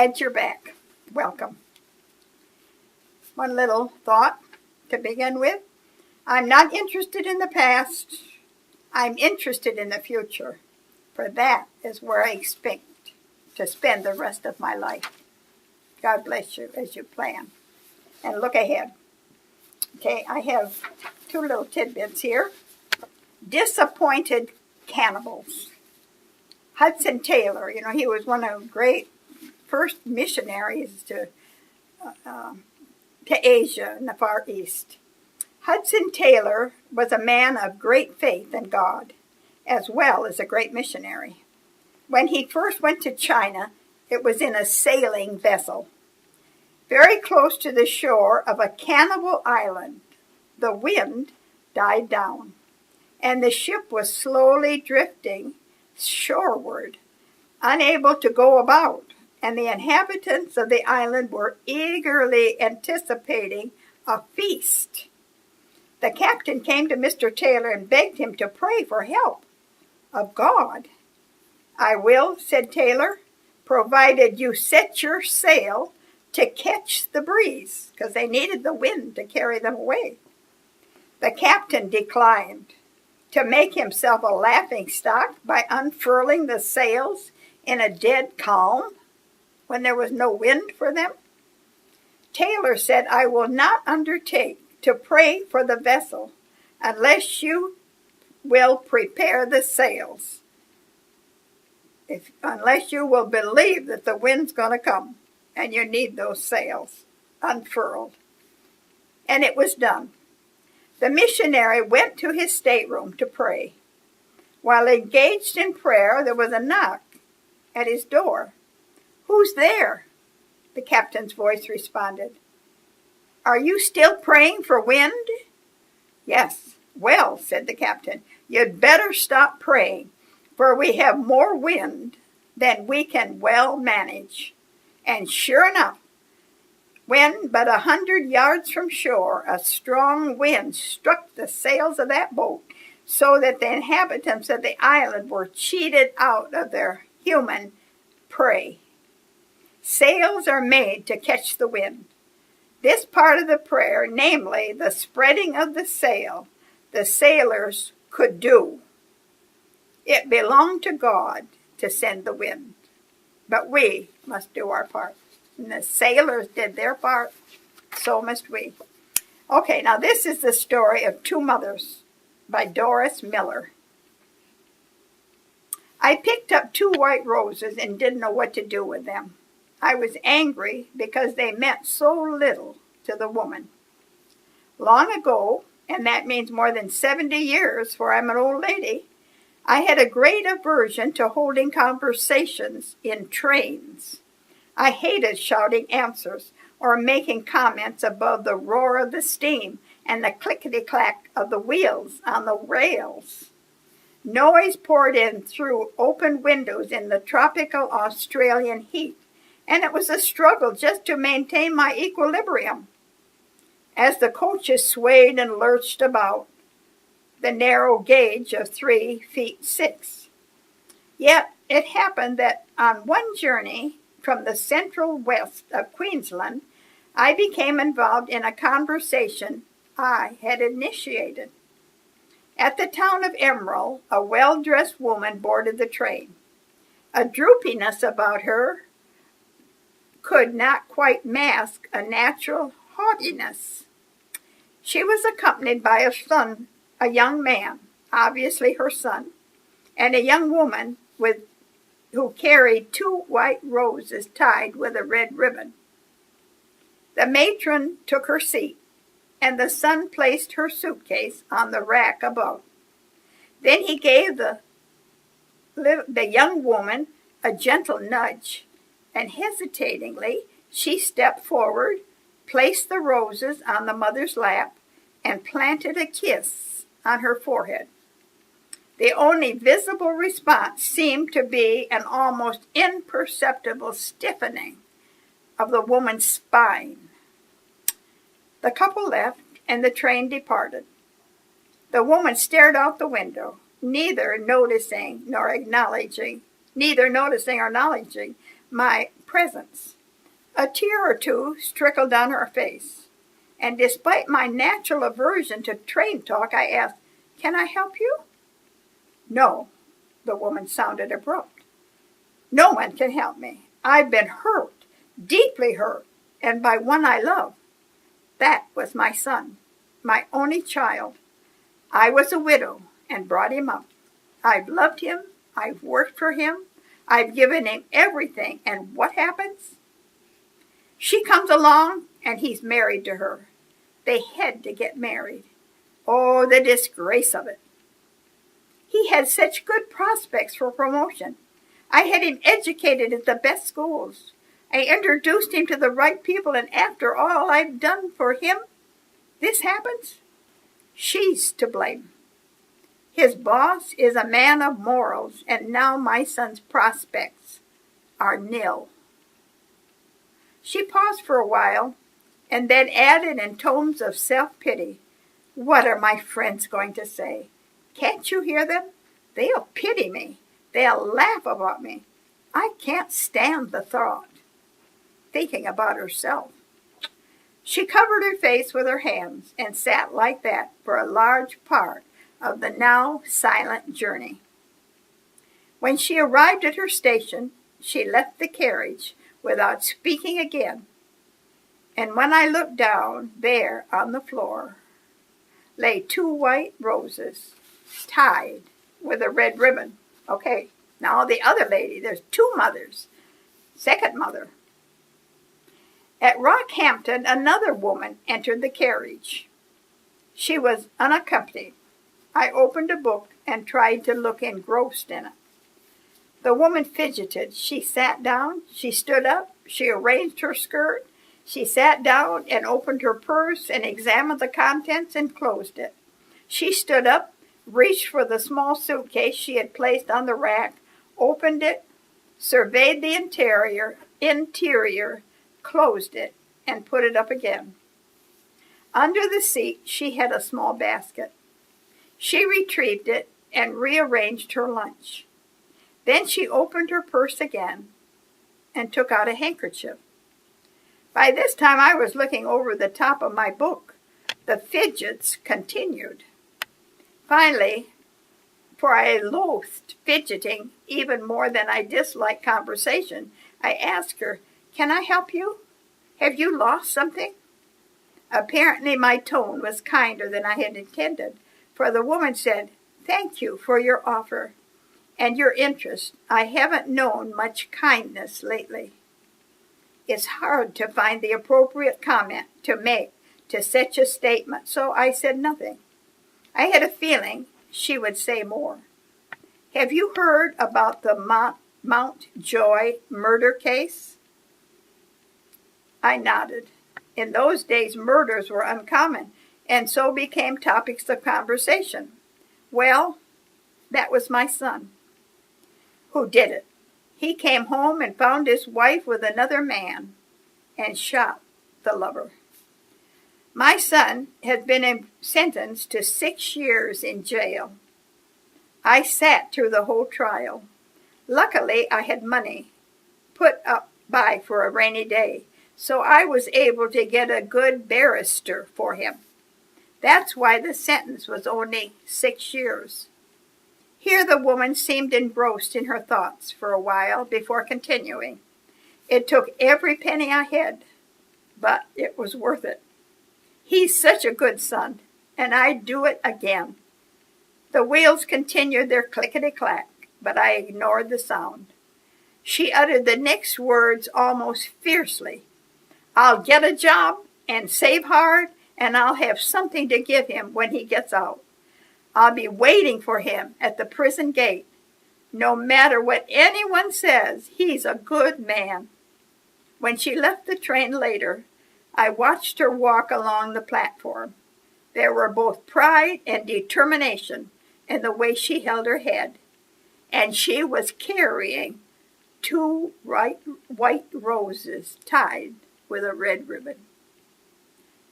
glad you're back. Welcome. One little thought to begin with. I'm not interested in the past. I'm interested in the future. For that is where I expect to spend the rest of my life. God bless you as you plan. And look ahead. Okay, I have two little tidbits here. Disappointed cannibals. Hudson Taylor, he was one of the great first missionaries to Asia and the Far East. Hudson Taylor was a man of great faith in God, as well as a great missionary. When he first went to China, it was in a sailing vessel. Very close to the shore of a cannibal island, the wind died down, and the ship was slowly drifting shoreward, unable to go about, and the inhabitants of the island were eagerly anticipating a feast. The captain came to Mr. Taylor and begged him to pray for help of God. "I will," said Taylor, "provided you set your sail to catch the breeze," because they needed the wind to carry them away. The captain declined to make himself a laughingstock by unfurling the sails in a dead calm when there was no wind for them. Taylor said, "I will not undertake to pray for the vessel unless you will prepare the sails, unless you will believe that the wind's going to come and you need those sails unfurled." And it was done. The missionary went to his stateroom to pray. While engaged in prayer, there was a knock at his door. "Who's there?" the captain's voice responded. "Are you still praying for wind?" "Yes." "Well," said the captain, "you'd better stop praying, for we have more wind than we can well manage." And sure enough, when but 100 yards from shore, a strong wind struck the sails of that boat, so that the inhabitants of the island were cheated out of their human prey. Sails are made to catch the wind. This part of the prayer, namely the spreading of the sail, the sailors could do. It belonged to God to send the wind, but we must do our part. And the sailors did their part, so must we. Okay, now this is the story of Two Mothers by Doris Miller. I picked up 2 white roses and didn't know what to do with them. I was angry because they meant so little to the woman. Long ago, and that means more than 70 years, for I'm an old lady, I had a great aversion to holding conversations in trains. I hated shouting answers or making comments above the roar of the steam and the clickety-clack of the wheels on the rails. Noise poured in through open windows in the tropical Australian heat, and it was a struggle just to maintain my equilibrium as the coaches swayed and lurched about the narrow gauge of 3 feet 6. Yet it happened that on one journey from the central west of Queensland, I became involved in a conversation I had initiated. At the town of Emerald, a well-dressed woman boarded the train. A droopiness about her could not quite mask a natural haughtiness. She was accompanied by a young man, obviously her son, and a young woman who carried 2 white roses tied with a red ribbon. The matron took her seat, and the son placed her suitcase on the rack above. Then he gave the young woman a gentle nudge, and hesitatingly she stepped forward, placed the roses on the mother's lap, and planted a kiss on her forehead. The only visible response seemed to be an almost imperceptible stiffening of the woman's spine. The couple left, and the train departed. The woman stared out the window, neither noticing or acknowledging my presence. A tear or two trickled down her face, and despite my natural aversion to train talk, I asked, "Can I help you?" "No," the woman sounded abrupt. "No one can help me. I've been hurt, deeply hurt, and by one I love. That was my son, my only child. I was a widow and brought him up. I've loved him, I've worked for him, I've given him everything, and what happens? She comes along and he's married to her. They had to get married. Oh, the disgrace of it. He had such good prospects for promotion. I had him educated at the best schools. I introduced him to the right people, and after all I've done for him, this happens? She's to blame. His boss is a man of morals, and now my son's prospects are nil." She paused for a while, and then added in tones of self-pity, "What are my friends going to say? Can't you hear them? They'll pity me. They'll laugh about me. I can't stand the thought." Thinking about herself, she covered her face with her hands and sat like that for a large part of the now silent journey. When she arrived at her station, she left the carriage without speaking again, and when I looked down, there on the floor lay 2 white roses tied with a red ribbon. Okay, now the other lady, there's 2 mothers. Second mother. At Rockhampton, another woman entered the carriage. She was unaccompanied. I opened a book and tried to look engrossed in it. The woman fidgeted. She sat down, she stood up, she arranged her skirt, she sat down and opened her purse and examined the contents and closed it. She stood up, reached for the small suitcase she had placed on the rack, opened it, surveyed the interior, closed it, and put it up again. Under the seat she had a small basket. She retrieved it and rearranged her lunch. Then she opened her purse again and took out a handkerchief. By this time I was looking over the top of my book. The fidgets continued. Finally, for I loathed fidgeting even more than I disliked conversation, I asked her, "Can I help you? Have you lost something?" Apparently my tone was kinder than I had intended, for the woman said, "Thank you for your offer and your interest. I haven't known much kindness lately." It's hard to find the appropriate comment to make to such a statement, so I said nothing. I had a feeling she would say more. "Have you heard about the Mountjoy murder case?" I nodded. In those days, murders were uncommon, and so became topics of conversation. "Well, that was my son who did it. He came home and found his wife with another man and shot the lover. My son has been sentenced to 6 years in jail. I sat through the whole trial. Luckily, I had money put up by for a rainy day, so I was able to get a good barrister for him. That's why the sentence was only 6 years. Here the woman seemed engrossed in her thoughts for a while before continuing. It took every penny I had, but it was worth it. He's such a good son, and I'd do it again. The wheels continued their clickety-clack, but I ignored the sound. She uttered the next words almost fiercely. I'll get a job and save hard, and I'll have something to give him when he gets out. I'll be waiting for him at the prison gate. No matter what anyone says, he's a good man. When she left the train later, I watched her walk along the platform. There were both pride and determination in the way she held her head, and she was carrying 2 white roses tied with a red ribbon.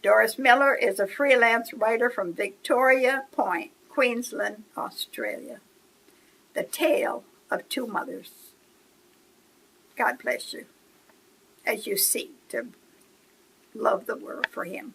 Doris Miller is a freelance writer from Victoria Point, Queensland, Australia. The Tale of 2 Mothers. God bless you. as you seek to love the world for him.